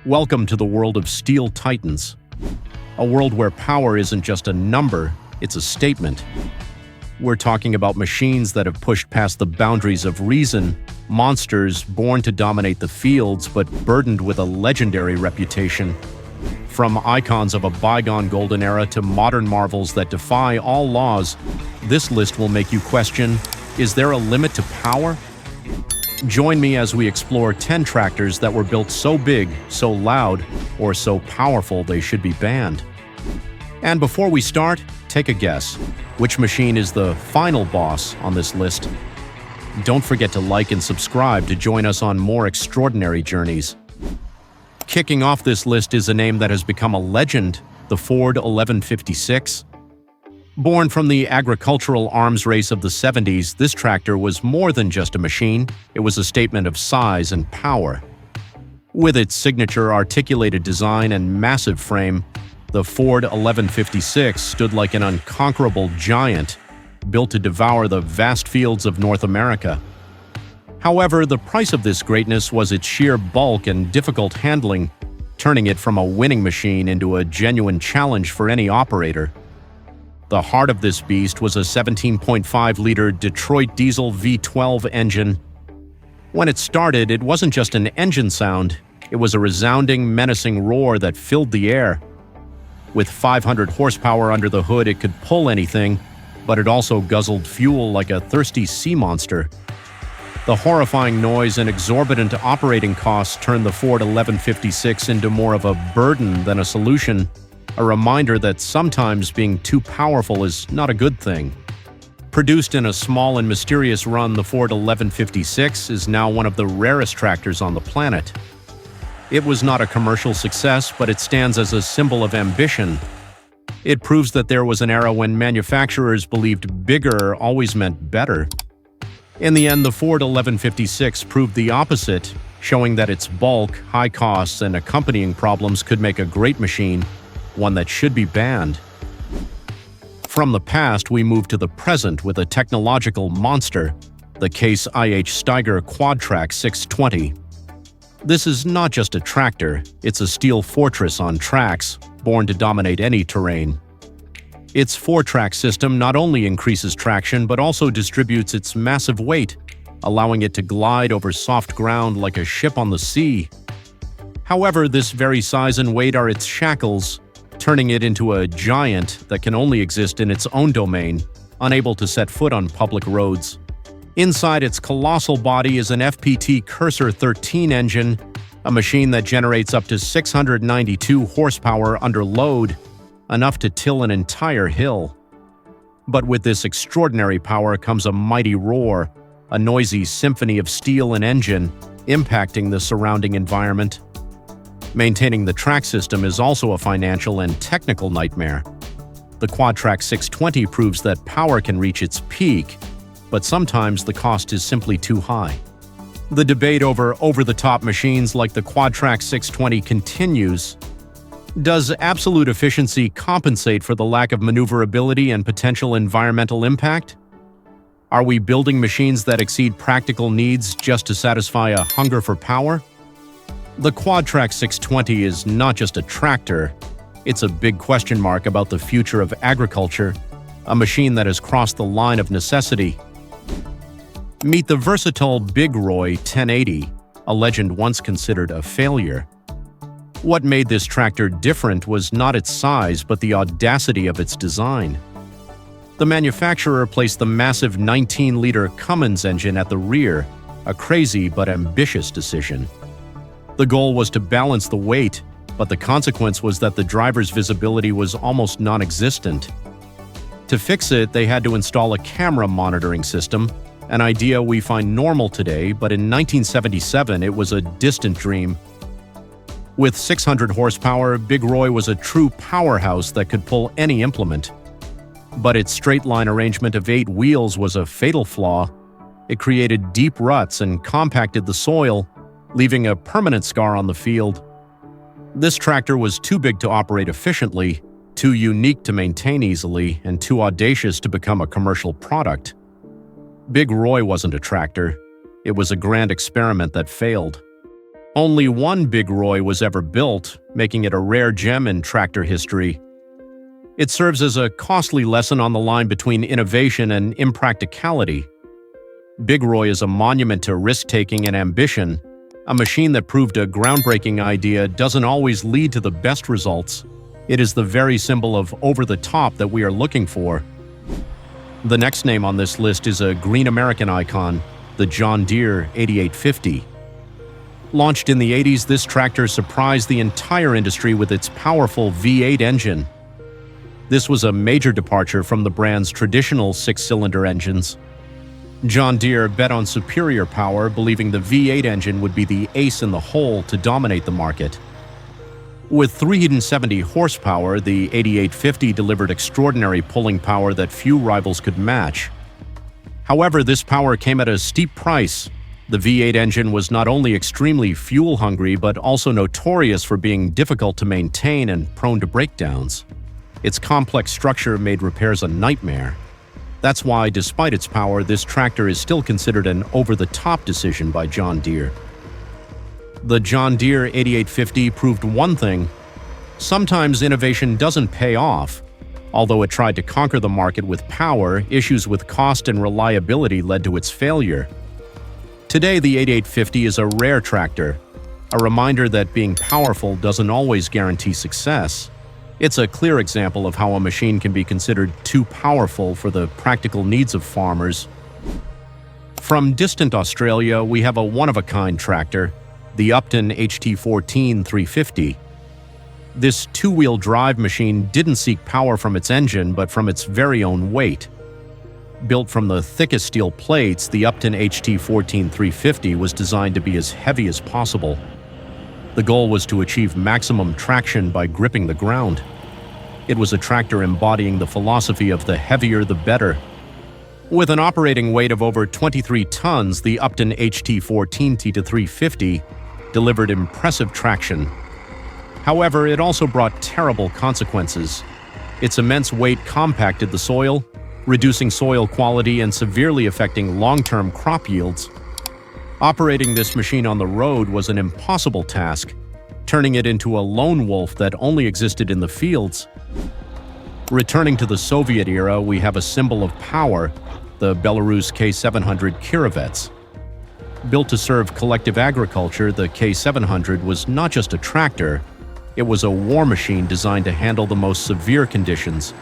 Welcome to the world of steel titans, a world where power isn't just a number, it's a statement. We're talking about machines that have pushed past the boundaries of reason, monsters born to dominate the fields but burdened with a legendary reputation. From icons of a bygone golden era to modern marvels that defy all laws, this list will make you question, is there a limit to power? Join me as we explore 10 tractors that were built so big, so loud, or so powerful they should be banned. And before we start, take a guess. Which machine is the final boss on this list? Don't forget to like and subscribe to join us on more extraordinary journeys. Kicking off this list is a name that has become a legend, the Ford 1156. Born from the agricultural arms race of the 70s, this tractor was more than just a machine, it was a statement of size and power. With its signature articulated design and massive frame, the Ford 1156 stood like an unconquerable giant, built to devour the vast fields of North America. However, the price of this greatness was its sheer bulk and difficult handling, turning it from a winning machine into a genuine challenge for any operator. The heart of this beast was a 17.5-liter Detroit diesel V12 engine. When it started, it wasn't just an engine sound, it was a resounding, menacing roar that filled the air. With 500 horsepower under the hood, it could pull anything, but it also guzzled fuel like a thirsty sea monster. The horrifying noise and exorbitant operating costs turned the Ford 1156 into more of a burden than a solution, a reminder that sometimes being too powerful is not a good thing. Produced in a small and mysterious run, the Ford 1156 is now one of the rarest tractors on the planet. It was not a commercial success, but it stands as a symbol of ambition. It proves that there was an era when manufacturers believed bigger always meant better. In the end, the Ford 1156 proved the opposite, showing that its bulk, high costs, and accompanying problems could make a great machine, one that should be banned. From the past, we move to the present with a technological monster, the Case IH Steiger Quadtrac 620. This is not just a tractor, it's a steel fortress on tracks, born to dominate any terrain. Its 4-track system not only increases traction but also distributes its massive weight, allowing it to glide over soft ground like a ship on the sea. However, this very size and weight are its shackles, turning it into a giant that can only exist in its own domain, unable to set foot on public roads. Inside its colossal body is an FPT Cursor 13 engine, a machine that generates up to 692 horsepower under load, enough to till an entire hill. But with this extraordinary power comes a mighty roar, a noisy symphony of steel and engine, impacting the surrounding environment. Maintaining the track system is also a financial and technical nightmare. The Quadtrac 620 proves that power can reach its peak, but sometimes the cost is simply too high. The debate over-the-top machines like the Quadtrac 620 continues. Does absolute efficiency compensate for the lack of maneuverability and potential environmental impact? Are we building machines that exceed practical needs just to satisfy a hunger for power? The Quadtrac 620 is not just a tractor, it's a big question mark about the future of agriculture, a machine that has crossed the line of necessity. Meet the versatile Big Roy 1080, a legend once considered a failure. What made this tractor different was not its size but the audacity of its design. The manufacturer placed the massive 19-liter Cummins engine at the rear, a crazy but ambitious decision. The goal was to balance the weight, but the consequence was that the driver's visibility was almost non-existent. To fix it, they had to install a camera monitoring system, an idea we find normal today, but in 1977 it was a distant dream. With 600 horsepower, Big Roy was a true powerhouse that could pull any implement. But its straight-line arrangement of 8 wheels was a fatal flaw. It created deep ruts and compacted the soil, leaving a permanent scar on the field. This tractor was too big to operate efficiently, too unique to maintain easily, and too audacious to become a commercial product. Big Roy wasn't a tractor. It was a grand experiment that failed. Only one Big Roy was ever built, making it a rare gem in tractor history. It serves as a costly lesson on the line between innovation and impracticality. Big Roy is a monument to risk-taking and ambition. A machine that proved a groundbreaking idea doesn't always lead to the best results. It is the very symbol of over-the-top that we are looking for. The next name on this list is a green American icon, the John Deere 8850. Launched in the 80s, this tractor surprised the entire industry with its powerful V8 engine. This was a major departure from the brand's traditional six-cylinder engines. John Deere bet on superior power, believing the V8 engine would be the ace in the hole to dominate the market. With 370 horsepower, the 8850 delivered extraordinary pulling power that few rivals could match. However, this power came at a steep price. The V8 engine was not only extremely fuel-hungry, but also notorious for being difficult to maintain and prone to breakdowns. Its complex structure made repairs a nightmare. That's why, despite its power, this tractor is still considered an over-the-top decision by John Deere. The John Deere 8850 proved one thing: sometimes innovation doesn't pay off. Although it tried to conquer the market with power, issues with cost and reliability led to its failure. Today, the 8850 is a rare tractor, a reminder that being powerful doesn't always guarantee success. It's a clear example of how a machine can be considered too powerful for the practical needs of farmers. From distant Australia, we have a one-of-a-kind tractor, the Upton HT14 350. This two-wheel drive machine didn't seek power from its engine, but from its very own weight. Built from the thickest steel plates, the Upton HT14 350 was designed to be as heavy as possible. The goal was to achieve maximum traction by gripping the ground. It was a tractor embodying the philosophy of the heavier the better. With an operating weight of over 23 tons, the Upton HT14 T350 delivered impressive traction. However, it also brought terrible consequences. Its immense weight compacted the soil, reducing soil quality and severely affecting long-term crop yields. Operating this machine on the road was an impossible task, turning it into a lone wolf that only existed in the fields. Returning to the Soviet era, we have a symbol of power, the Belarus K700 Kirovets. Built to serve collective agriculture, the K700 was not just a tractor, it was a war machine designed to handle the most severe conditions.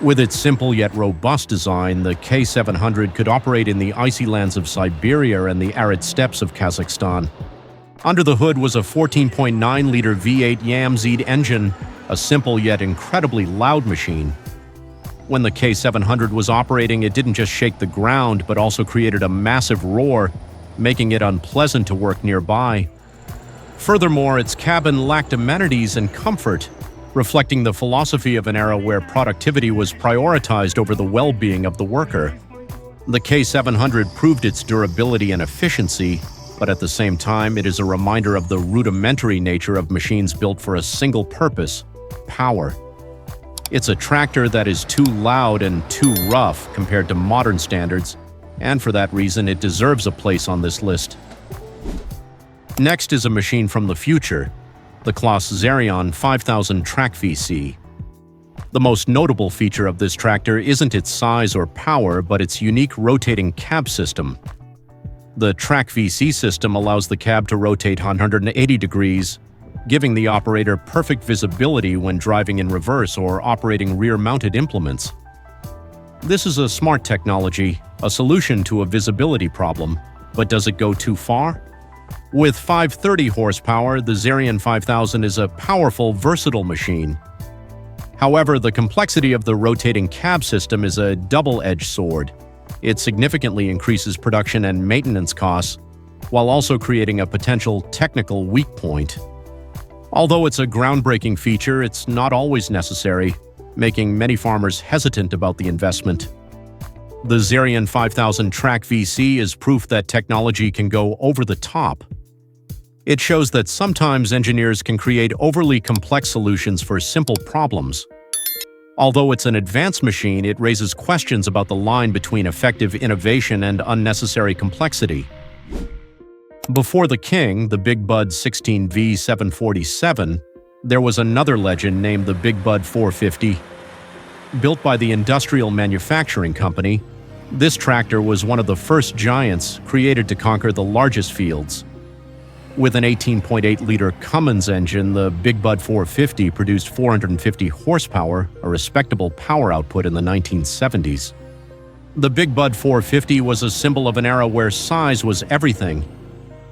With its simple yet robust design, the K700 could operate in the icy lands of Siberia and the arid steppes of Kazakhstan. Under the hood was a 14.9-liter V8 Yamzed engine, a simple yet incredibly loud machine. When the K700 was operating, it didn't just shake the ground, but also created a massive roar, making it unpleasant to work nearby. Furthermore, its cabin lacked amenities and comfort, reflecting the philosophy of an era where productivity was prioritized over the well-being of the worker. The K700 proved its durability and efficiency, but at the same time, it is a reminder of the rudimentary nature of machines built for a single purpose: power. It's a tractor that is too loud and too rough compared to modern standards, and for that reason, it deserves a place on this list. Next is a machine from the future, the Claas Xerion 5000 Track VC. The most notable feature of this tractor isn't its size or power, but its unique rotating cab system. The Track VC system allows the cab to rotate 180 degrees, giving the operator perfect visibility when driving in reverse or operating rear-mounted implements. This is a smart technology, a solution to a visibility problem, but does it go too far? With 530 horsepower, the Xerion 5000 is a powerful, versatile machine. However, the complexity of the rotating cab system is a double-edged sword. It significantly increases production and maintenance costs, while also creating a potential technical weak point. Although it's a groundbreaking feature, it's not always necessary, making many farmers hesitant about the investment. The Xerion 5000 Track VC is proof that technology can go over the top. It shows that sometimes engineers can create overly complex solutions for simple problems. Although it's an advanced machine, it raises questions about the line between effective innovation and unnecessary complexity. Before the King, the Big Bud 16V747, there was another legend named the Big Bud 450. Built by the Industrial Manufacturing Company, this tractor was one of the first giants created to conquer the largest fields. With an 18.8-liter Cummins engine, the Big Bud 450 produced 450 horsepower, a respectable power output in the 1970s. The Big Bud 450 was a symbol of an era where size was everything.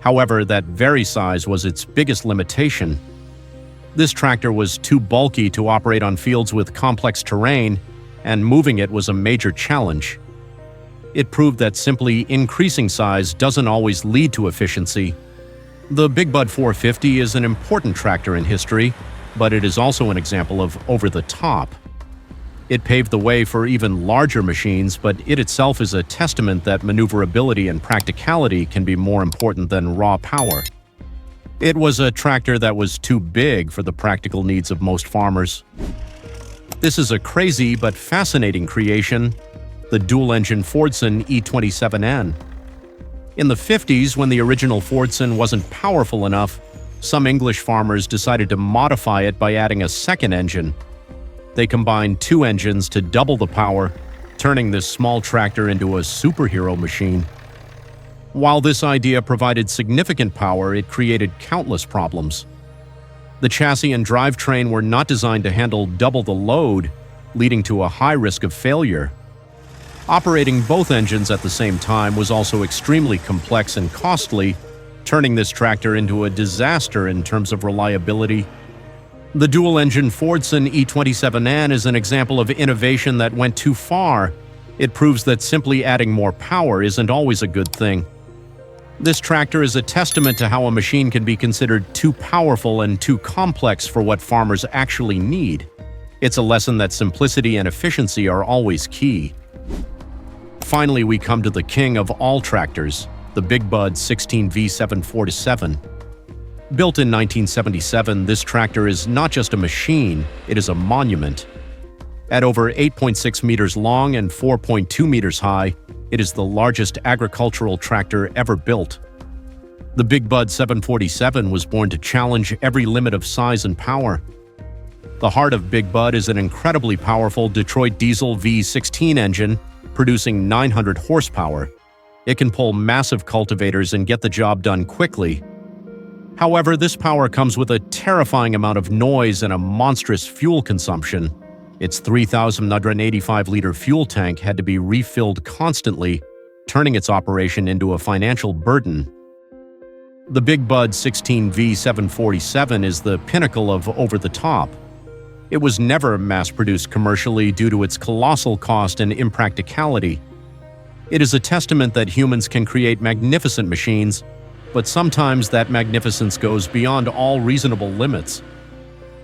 However, that very size was its biggest limitation. This tractor was too bulky to operate on fields with complex terrain, and moving it was a major challenge. It proved that simply increasing size doesn't always lead to efficiency. The Big Bud 450 is an important tractor in history, but it is also an example of over-the-top. It paved the way for even larger machines, but it itself is a testament that maneuverability and practicality can be more important than raw power. It was a tractor that was too big for the practical needs of most farmers. This is a crazy but fascinating creation, the dual-engine Fordson E27N. In the 50s, when the original Fordson wasn't powerful enough, some English farmers decided to modify it by adding a second engine. They combined two engines to double the power, turning this small tractor into a superhero machine. While this idea provided significant power, it created countless problems. The chassis and drivetrain were not designed to handle double the load, leading to a high risk of failure. Operating both engines at the same time was also extremely complex and costly, turning this tractor into a disaster in terms of reliability. The dual-engine Fordson E27N is an example of innovation that went too far. It proves that simply adding more power isn't always a good thing. This tractor is a testament to how a machine can be considered too powerful and too complex for what farmers actually need. It's a lesson that simplicity and efficiency are always key. Finally, we come to the king of all tractors, the Big Bud 16V747. Built in 1977, this tractor is not just a machine, it is a monument. At over 8.6 meters long and 4.2 meters high, it is the largest agricultural tractor ever built. The Big Bud 747 was born to challenge every limit of size and power. The heart of Big Bud is an incredibly powerful Detroit diesel V16 engine, producing 900 horsepower. It can pull massive cultivators and get the job done quickly. However, this power comes with a terrifying amount of noise and a monstrous fuel consumption. Its 3,985-liter fuel tank had to be refilled constantly, turning its operation into a financial burden. The Big Bud 16V747 is the pinnacle of over-the-top. It was never mass-produced commercially due to its colossal cost and impracticality. It is a testament that humans can create magnificent machines, but sometimes that magnificence goes beyond all reasonable limits.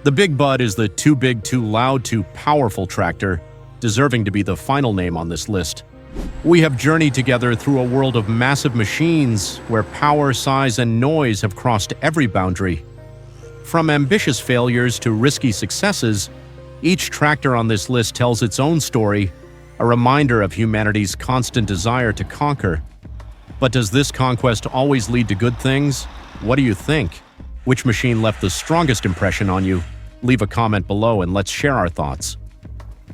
The Big Bud is the too big, too loud, too powerful tractor, deserving to be the final name on this list. We have journeyed together through a world of massive machines where power, size, and noise have crossed every boundary. From ambitious failures to risky successes, each tractor on this list tells its own story, a reminder of humanity's constant desire to conquer. But does this conquest always lead to good things? What do you think? Which machine left the strongest impression on you? Leave a comment below and let's share our thoughts.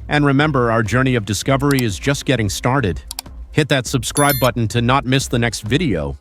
And remember, our journey of discovery is just getting started. Hit that subscribe button to not miss the next video.